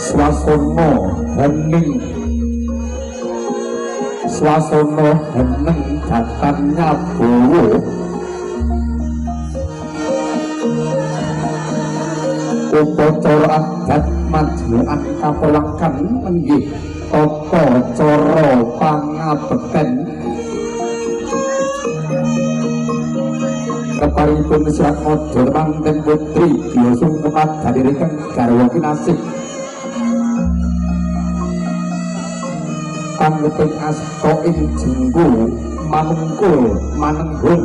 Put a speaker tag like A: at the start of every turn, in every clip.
A: swasana hening swasana heneng datan nyabawa upacara adat majuan kapolangkan inggih tata cara pangabekten keparipun Serat Modor manten putri diusung temat dari rekan garwa kinasih panggeping asta ing jenggo manungkul manenggung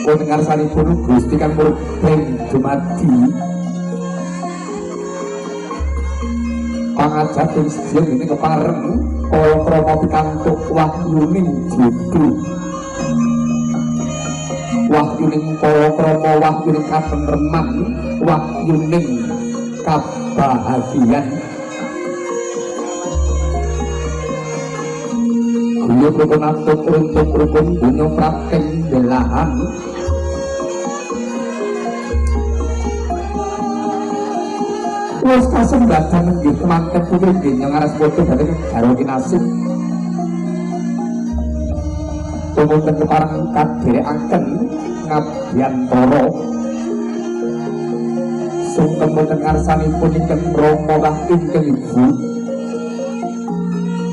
A: dengar sanipun Gusti kang murbeng dumadi pangajaping sedya ini kepareng kala krama pikantuk wahyuning judul wahyuning kala krama wahyuning katentreman wahyuning kabahagiaan guyub rukun atuk runtuk rukun bunyo prating delahan wis kasembatan nggih kemanten putri nggih nyang aras foto dhateng garwa kinasih tumuntun kepareng kadherekaken ngabiyantara sungkem wonten ngarsanipun ingkang Rama kah ingkang Ibu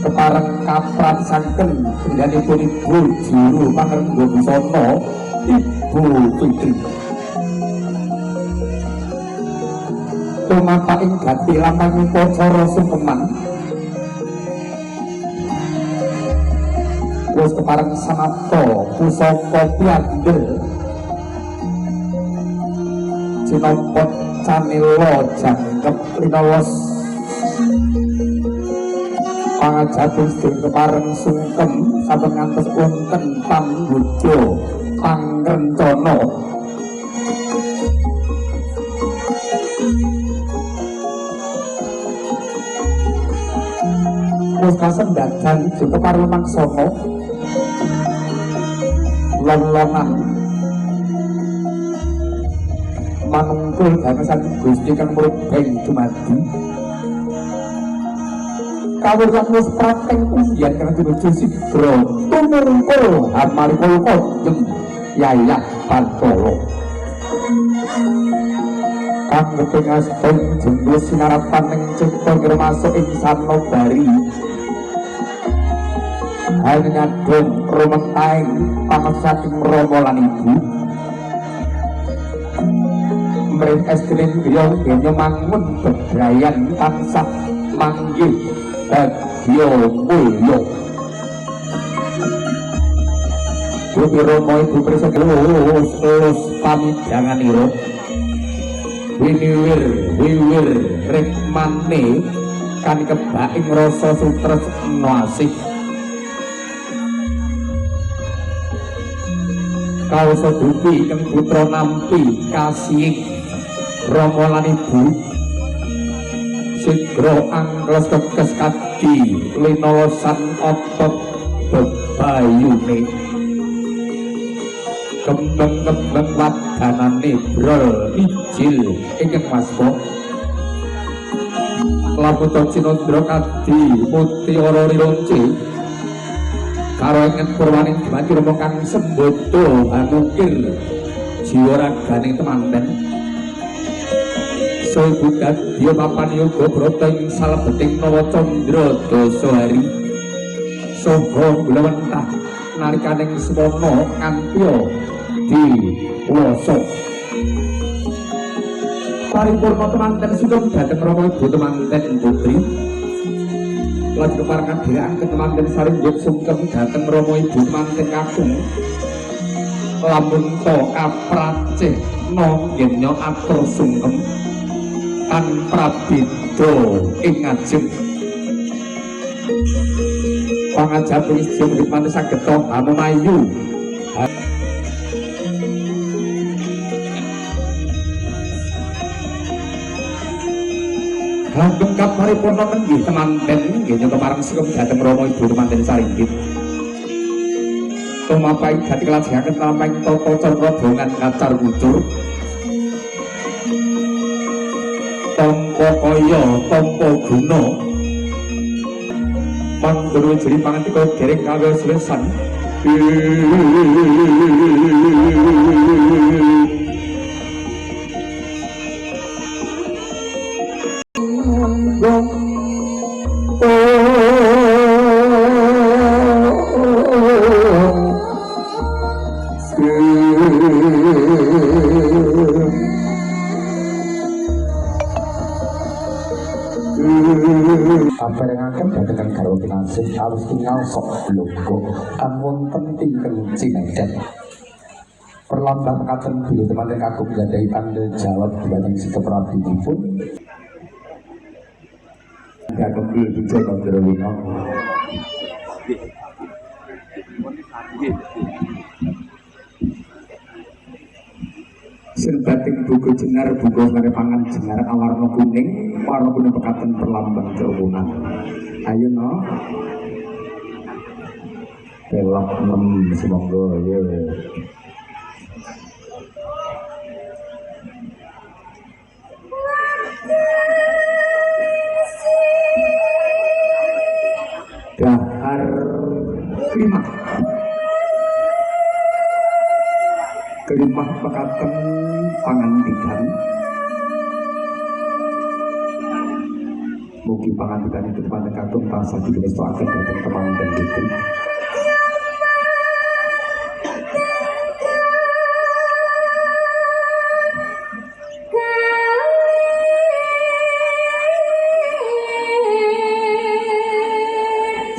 A: kepareng kaprat sangken pendanipun Ibu juru pangrengga busana Ibu Fitri tumapa ing gati lampahing upacara sungkeman wis kepareng samapta pusaka piandel cinopot canila jangkep linawas pangajaping sedherek kepareng sungkem sampun ngantos wonten pambudha pangrencana wis kasendadan juga pareng mangsana lon-lonan manungkul gamesan Gusti kang murbeng dumadi kawruhan wis prating undian kang tinuju sigra tumungkul amaripun Kanjeng Yayah Bantala kang ngepengasteng jenggo sinarapan ing cipta kira masuk ing sanobari hanya nyadong rumentaing pamaksating Rama lan Ibu mrih estrin griya dene mangun bebrayan tansah manggih bagya mulya Gusti Rama Ibu presagelus pamidanganira wiwir rikmane kan kebaing rasa sutresna asih kawasa dupi kang putra nampi kasih Rama lan Ibu sigra angkles kekes kadi linawasan otot bebayune kembang-kembang wadanane brol ijil ingkang maswa laputa cinandra kadi mutiara ronce karo ingkang purwaning dimati Rama kang sembodo anukir jiwa raganing temanten Ibu kadya papan yoga brata ing salebeting nawa candra dasahari saha glawentah nalikaning swana kantya diwasa paripurna temanten sugeng dhateng Rama Ibu temanten putri lajeng keparengan dhewekaken temanten saringgih sungkem dhateng Rama Ibu temanten kakung lamun ta kapracih nggenya atur sungkem kan prabeda ing ngajeng pangajaping sedya menika saged anumayu langgeng kaparipurna menggih temanten nggih nyuwun parang sugeng dhateng Rama Ibu temanten saringgih tumapai dadi kelajengaken lampahing tata cara dongan kacar kucur rupa kaya tampa guna mandura jeri pangantika dereng kawis lesan
B: Kabarengaken dhateng garwa kinasih alus tingal sok loko wonten tingkel cineket perlambang katen bilih teman kakung gadhahi tanggal jawab dhateng sikep rabinipun
A: kakung bijak Pandrawina sing bating buku jenar buku sare pangan jenar awarna kuning warna kuning pekaten perlambang kerukunan ayo no pelak 6 semonggo ya dahar 5 kelimah pekaten pangandikan mugi pangandikan itu pada kakung tansah direstoaken dhateng temanten itu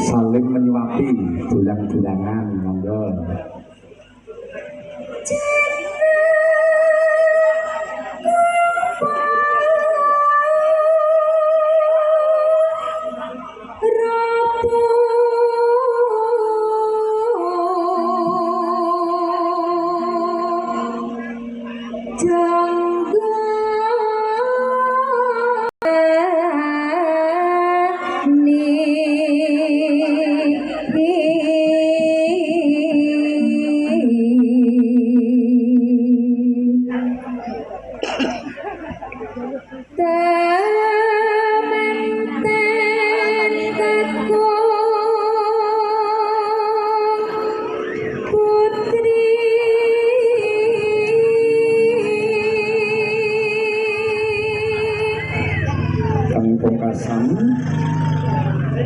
A: saling menyuapi bulan-bulanan monggo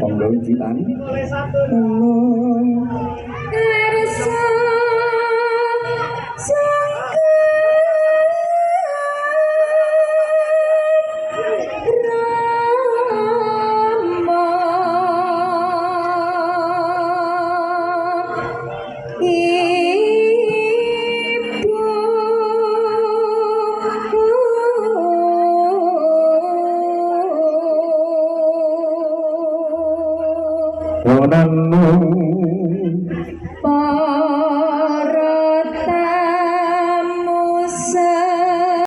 A: penggawian Wananu